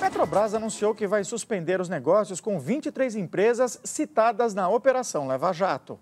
Petrobras anunciou que vai suspender os negócios com 23 empresas citadas na Operação Lava Jato.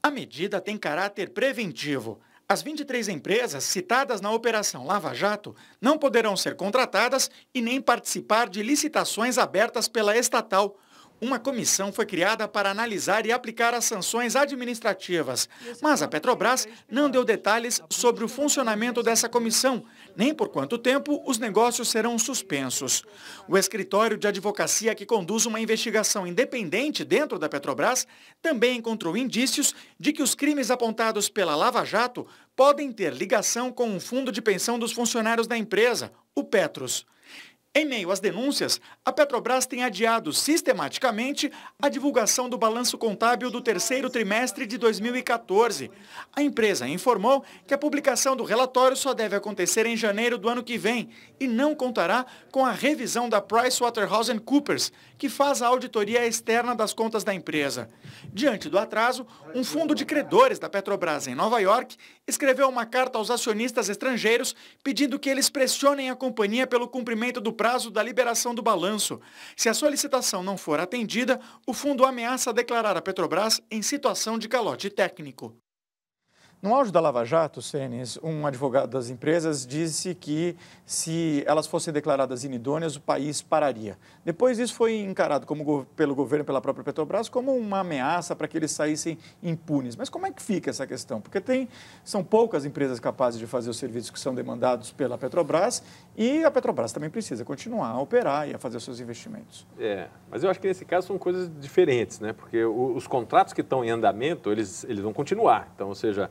A medida tem caráter preventivo. As 23 empresas citadas na Operação Lava Jato não poderão ser contratadas e nem participar de licitações abertas pela estatal. Uma comissão foi criada para analisar e aplicar as sanções administrativas, mas a Petrobras não deu detalhes sobre o funcionamento dessa comissão, nem por quanto tempo os negócios serão suspensos. O escritório de advocacia que conduz uma investigação independente dentro da Petrobras também encontrou indícios de que os crimes apontados pela Lava Jato podem ter ligação com um fundo de pensão dos funcionários da empresa, o Petros. Em meio às denúncias, a Petrobras tem adiado sistematicamente a divulgação do balanço contábil do terceiro trimestre de 2014. A empresa informou que a publicação do relatório só deve acontecer em janeiro do ano que vem e não contará com a revisão da PricewaterhouseCoopers, que faz a auditoria externa das contas da empresa. Diante do atraso, um fundo de credores da Petrobras em Nova York escreveu uma carta aos acionistas estrangeiros pedindo que eles pressionem a companhia pelo cumprimento do prazo da liberação do balanço. Se a solicitação não for atendida, o fundo ameaça declarar a Petrobras em situação de calote técnico. No auge da Lava Jato, Senes, um advogado das empresas disse que se elas fossem declaradas inidôneas, o país pararia. Depois isso foi encarado pelo governo e pela própria Petrobras como uma ameaça para que eles saíssem impunes. Mas como é que fica essa questão? Porque são poucas empresas capazes de fazer os serviços que são demandados pela Petrobras e a Petrobras também precisa continuar a operar e a fazer os seus investimentos. Mas eu acho que nesse caso são coisas diferentes, né? Porque os contratos que estão em andamento, eles vão continuar. Então, ou seja,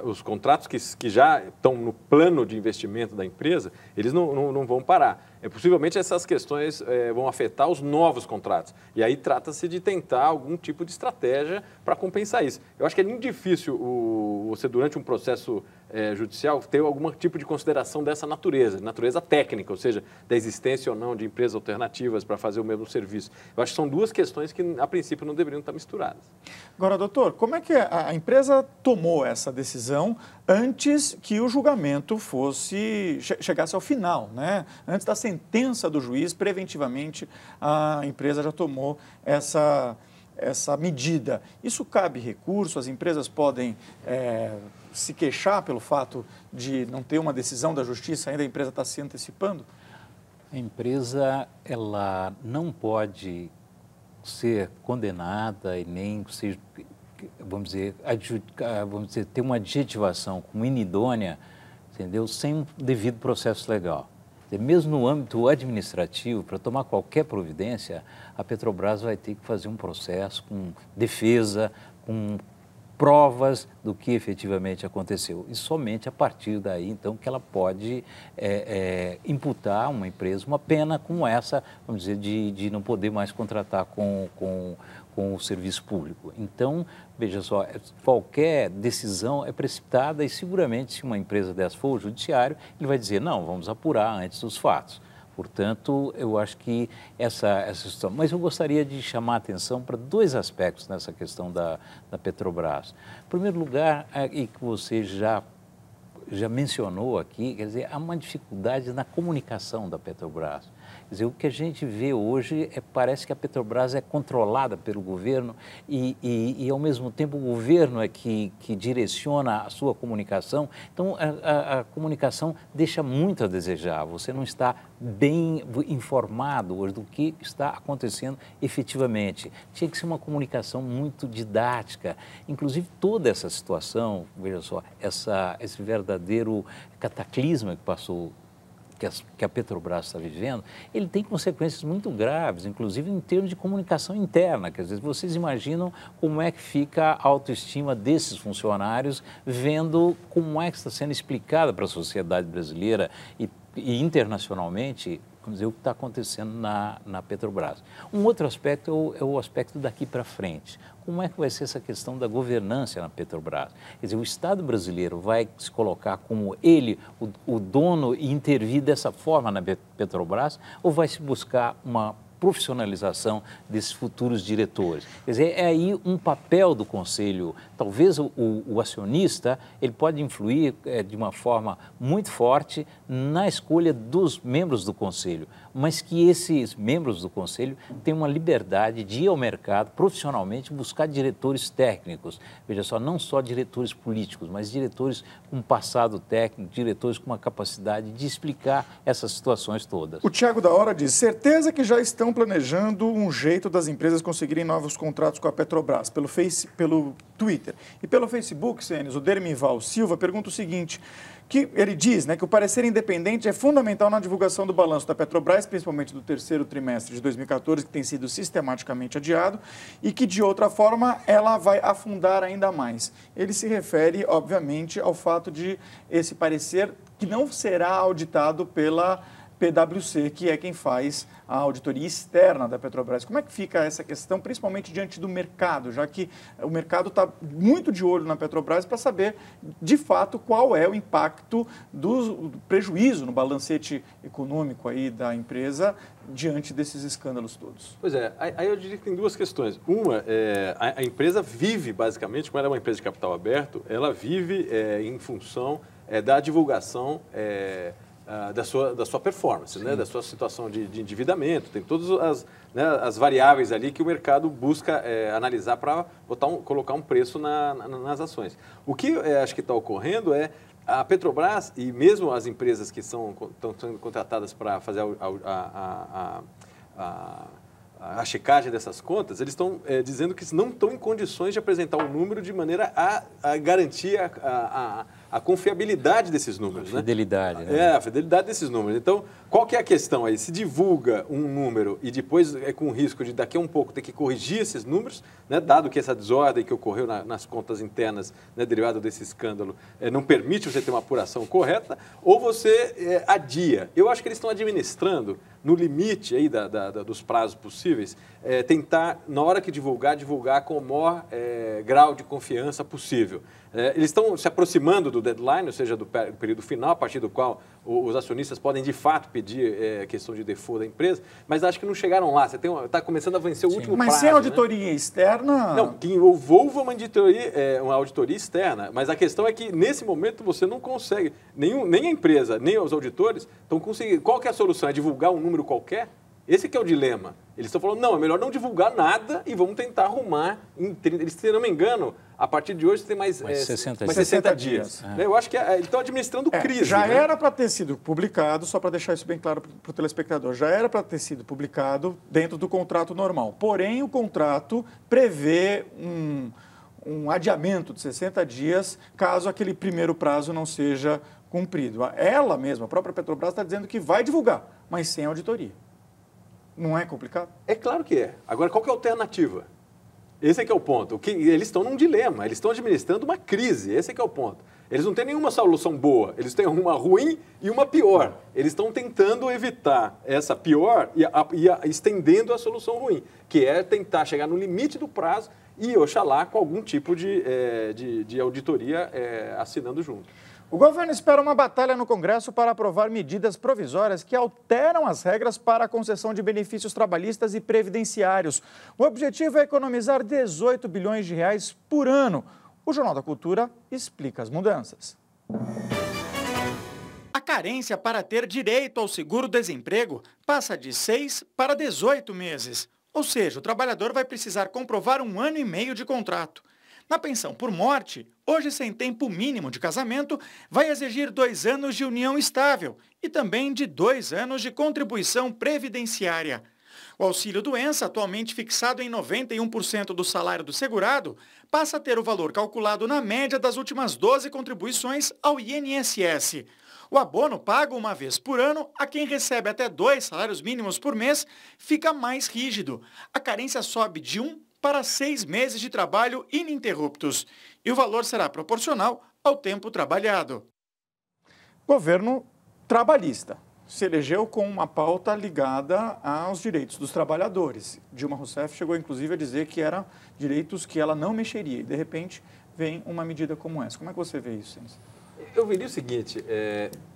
os contratos que já estão no plano de investimento da empresa, eles não vão parar. Possivelmente essas questões vão afetar os novos contratos. E aí trata-se de tentar algum tipo de estratégia para compensar isso. Eu acho que é muito difícil você, durante um processo judicial, ter algum tipo de consideração dessa natureza técnica, ou seja, da existência ou não de empresas alternativas para fazer o mesmo serviço. Eu acho que são duas questões que, a princípio, não deveriam estar misturadas. Agora, doutor, como é que a empresa tomou essa decisão antes que o julgamento chegasse ao final, né? Antes da sentença do juiz, preventivamente, a empresa já tomou essa medida. Isso cabe recurso? As empresas podem se queixar pelo fato de não ter uma decisão da justiça, ainda a empresa está se antecipando? A empresa, ela não pode ser condenada e nem ser, vamos dizer, ter uma adjetivação como inidônea, entendeu? Sem um devido processo legal. Mesmo no âmbito administrativo, para tomar qualquer providência, a Petrobras vai ter que fazer um processo com defesa, com provas do que efetivamente aconteceu. E somente a partir daí, então, que ela pode imputar a uma empresa uma pena como essa, vamos dizer, de não poder mais contratar com o serviço público. Então, veja só, qualquer decisão é precipitada e seguramente se uma empresa dessa for ao judiciário, ele vai dizer, não, vamos apurar antes dos fatos. Portanto, eu acho que essa situação... Mas eu gostaria de chamar a atenção para dois aspectos nessa questão da Petrobras. Em primeiro lugar, e que você já mencionou aqui, quer dizer, há uma dificuldade na comunicação da Petrobras. Quer dizer, o que a gente vê hoje parece que a Petrobras é controlada pelo governo e ao mesmo tempo, o governo é que direciona a sua comunicação. Então, a comunicação deixa muito a desejar. Você não está bem informado hoje do que está acontecendo efetivamente. Tinha que ser uma comunicação muito didática. Inclusive, toda essa situação, veja só, esse verdadeiro cataclisma que passou, que a Petrobras está vivendo, ele tem consequências muito graves, inclusive em termos de comunicação interna. Quer dizer, vocês imaginam como é que fica a autoestima desses funcionários vendo como é que está sendo explicada para a sociedade brasileira e internacionalmente, vamos dizer, o que está acontecendo na Petrobras. Um outro aspecto é o aspecto daqui para frente. Como é que vai ser essa questão da governança na Petrobras? Quer dizer, o Estado brasileiro vai se colocar como ele, o dono, e intervir dessa forma na Petrobras, ou vai se buscar uma profissionalização desses futuros diretores. Quer dizer, é aí um papel do Conselho. Talvez o acionista ele pode influir de uma forma muito forte na escolha dos membros do Conselho, mas que esses membros do Conselho tenham uma liberdade de ir ao mercado profissionalmente, buscar diretores técnicos. Veja só, não só diretores políticos, mas diretores com passado técnico, diretores com uma capacidade de explicar essas situações todas. O Tiago da Hora diz, certeza que já estão planejando um jeito das empresas conseguirem novos contratos com a Petrobras, pelo Twitter. E pelo Facebook, Sênis, o Dermival Silva pergunta o seguinte, que ele diz, né, que o parecer independente é fundamental na divulgação do balanço da Petrobras, principalmente do terceiro trimestre de 2014, que tem sido sistematicamente adiado, e que, de outra forma, ela vai afundar ainda mais. Ele se refere, obviamente, ao fato de esse parecer que não será auditado pela PwC, que é quem faz a auditoria externa da Petrobras. Como é que fica essa questão, principalmente diante do mercado, já que o mercado está muito de olho na Petrobras para saber, de fato, qual é o impacto do prejuízo no balancete econômico aí da empresa diante desses escândalos todos? Pois é, aí eu diria que tem duas questões. Uma, a empresa vive, basicamente, como ela é uma empresa de capital aberto, ela vive em função da divulgação da sua performance, né? Da sua situação de endividamento, tem todas as variáveis ali que o mercado busca analisar para colocar um preço nas ações. O que acho que está ocorrendo é a Petrobras e mesmo as empresas que estão sendo contratadas para fazer a checagem dessas contas, eles estão dizendo que não estão em condições de apresentar um número de maneira a garantir a confiabilidade desses números. A fidelidade. Né? A fidelidade desses números. Então, qual que é a questão aí? Se divulga um número e depois é com o risco de daqui a um pouco ter que corrigir esses números, né, dado que essa desordem que ocorreu nas contas internas, né, derivada desse escândalo, não permite você ter uma apuração correta, ou você adia. Eu acho que eles estão administrando no limite aí dos prazos possíveis, tentar, na hora que divulgar com o maior grau de confiança possível. Eles estão se aproximando do deadline, ou seja, do período final, a partir do qual os acionistas podem, de fato, pedir questão de default da empresa, mas acho que não chegaram lá. Você está começando a vencer o último prazo. Mas sem auditoria externa... Não, que envolva uma auditoria externa. Mas a questão é que, nesse momento, você não consegue, nem a empresa, nem os auditores estão conseguindo. Qual que é a solução? É divulgar um número qualquer? Esse que é o dilema. Eles estão falando, não, é melhor não divulgar nada e vamos tentar arrumar em 30... Se não me engano, a partir de hoje tem mais 60 dias. Eu acho que eles estão administrando crise. Já era para ter sido publicado, só para deixar isso bem claro para o telespectador, já era para ter sido publicado dentro do contrato normal. Porém, o contrato prevê um adiamento de 60 dias caso aquele primeiro prazo não seja cumprido. Ela mesma, a própria Petrobras, está dizendo que vai divulgar, mas sem auditoria. Não é complicado? É claro que é. Agora, qual que é a alternativa? Esse é que é o ponto. Eles estão num dilema, eles estão administrando uma crise, esse é que é o ponto. Eles não têm nenhuma solução boa, eles têm uma ruim e uma pior. Eles estão tentando evitar essa pior e estendendo a solução ruim, que é tentar chegar no limite do prazo e, oxalá, com algum tipo de auditoria assinando junto. O governo espera uma batalha no Congresso para aprovar medidas provisórias que alteram as regras para a concessão de benefícios trabalhistas e previdenciários. O objetivo é economizar 18 bilhões de reais por ano. O Jornal da Cultura explica as mudanças. A carência para ter direito ao seguro-desemprego passa de 6 para 18 meses. Ou seja, o trabalhador vai precisar comprovar 1 ano e meio de contrato. Na pensão por morte, hoje sem tempo mínimo de casamento, vai exigir 2 anos de união estável e também de 2 anos de contribuição previdenciária. O auxílio-doença, atualmente fixado em 91% do salário do segurado, passa a ter o valor calculado na média das últimas 12 contribuições ao INSS. O abono pago uma vez por ano a quem recebe até 2 salários mínimos por mês fica mais rígido. A carência sobe de 1 para 6 meses de trabalho ininterruptos. E o valor será proporcional ao tempo trabalhado. Governo trabalhista. Se elegeu com uma pauta ligada aos direitos dos trabalhadores. Dilma Rousseff chegou, inclusive, a dizer que eram direitos que ela não mexeria. E, de repente, vem uma medida como essa. Como é que você vê isso, Sênis? Eu veria o seguinte,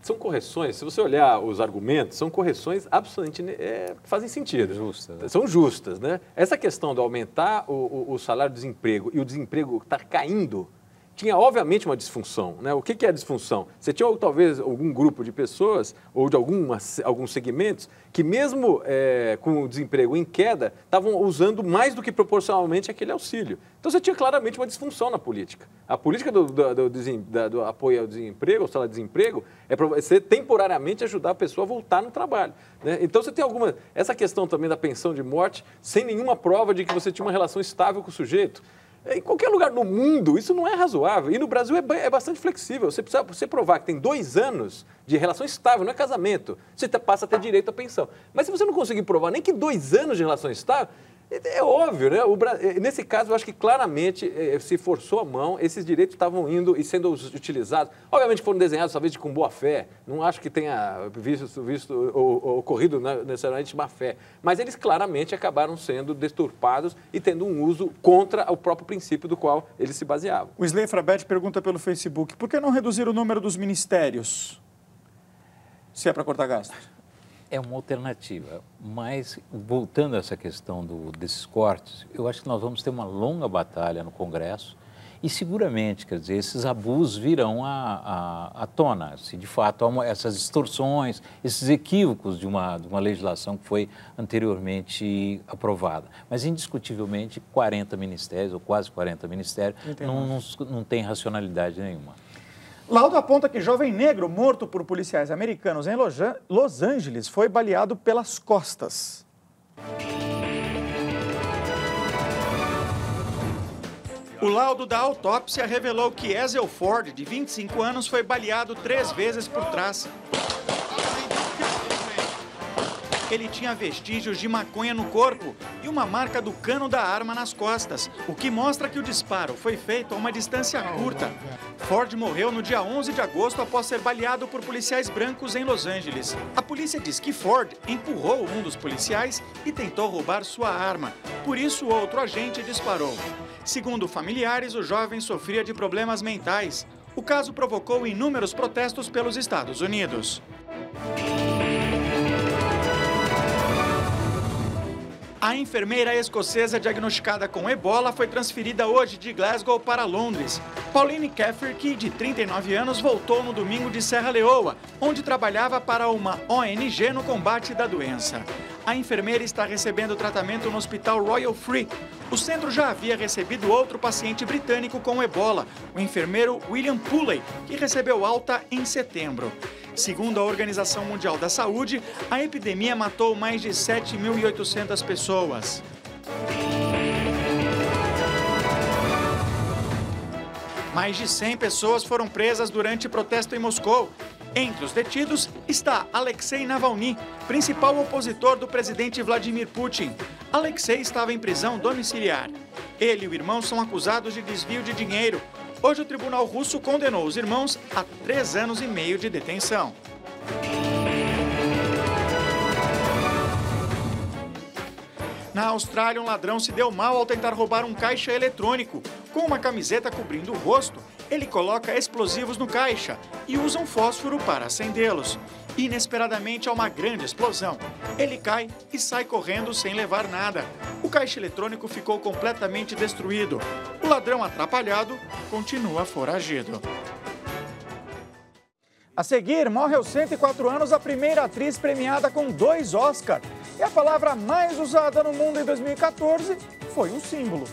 são correções, se você olhar os argumentos, são correções absolutamente que fazem sentido. Justas, né? São justas, né? Essa questão de aumentar o salário de desemprego e o desemprego está caindo, tinha obviamente uma disfunção, né? O que é a disfunção? Você tinha talvez algum grupo de pessoas ou de alguns segmentos que mesmo com o desemprego em queda estavam usando mais do que proporcionalmente aquele auxílio. Então você tinha claramente uma disfunção na política. A política do apoio ao desemprego, ao salário de desemprego, é para você temporariamente ajudar a pessoa a voltar no trabalho, né? Então você tem essa questão também da pensão de morte sem nenhuma prova de que você tinha uma relação estável com o sujeito. Em qualquer lugar do mundo, isso não é razoável. E no Brasil é bastante flexível. Você provar que tem 2 anos de relação estável, não é casamento, você passa a ter direito à pensão. Mas se você não conseguir provar nem que 2 anos de relação estável, é óbvio, né? Nesse caso, eu acho que claramente se forçou a mão, esses direitos estavam indo e sendo utilizados. Obviamente foram desenhados talvez com boa fé, não acho que tenha ocorrido necessariamente má fé, mas eles claramente acabaram sendo deturpados e tendo um uso contra o próprio princípio do qual eles se baseavam. O Slay Frabet pergunta pelo Facebook, por que não reduzir o número dos ministérios, se é para cortar gastos? É uma alternativa, mas voltando a essa questão desses cortes, eu acho que nós vamos ter uma longa batalha no Congresso e seguramente, quer dizer, esses abusos virão à tona, se de fato há essas distorções, esses equívocos de uma legislação que foi anteriormente aprovada. Mas indiscutivelmente 40 ministérios, ou quase 40 ministérios, não tem racionalidade nenhuma. Laudo aponta que jovem negro morto por policiais americanos em Los Angeles foi baleado pelas costas. O laudo da autópsia revelou que Ezel Ford, de 25 anos, foi baleado 3 vezes por trás. Ele tinha vestígios de maconha no corpo e uma marca do cano da arma nas costas, o que mostra que o disparo foi feito a uma distância curta. Ford morreu no dia 11 de agosto após ser baleado por policiais brancos em Los Angeles. A polícia diz que Ford empurrou um dos policiais e tentou roubar sua arma. Por isso, outro agente disparou. Segundo familiares, o jovem sofria de problemas mentais. O caso provocou inúmeros protestos pelos Estados Unidos. A enfermeira escocesa diagnosticada com ebola foi transferida hoje de Glasgow para Londres. Pauline Cafferty, de 39 anos, voltou no domingo de Serra Leoa, onde trabalhava para uma ONG no combate da doença. A enfermeira está recebendo tratamento no Hospital Royal Free. O centro já havia recebido outro paciente britânico com ebola, o enfermeiro William Pulley, que recebeu alta em setembro. Segundo a Organização Mundial da Saúde, a epidemia matou mais de 7.800 pessoas. Mais de 100 pessoas foram presas durante protesto em Moscou. Entre os detidos está Alexei Navalny, principal opositor do presidente Vladimir Putin. Alexei estava em prisão domiciliar. Ele e o irmão são acusados de desvio de dinheiro. Hoje o tribunal russo condenou os irmãos a 3 anos e meio de detenção. Na Austrália, um ladrão se deu mal ao tentar roubar um caixa eletrônico. Com uma camiseta cobrindo o rosto, ele coloca explosivos no caixa e usa um fósforo para acendê-los. Inesperadamente, há uma grande explosão. Ele cai e sai correndo sem levar nada. O caixa eletrônico ficou completamente destruído. O ladrão, atrapalhado, continua foragido. A seguir, morre aos 104 anos a primeira atriz premiada com 2 Oscars. E a palavra mais usada no mundo em 2014 foi um símbolo.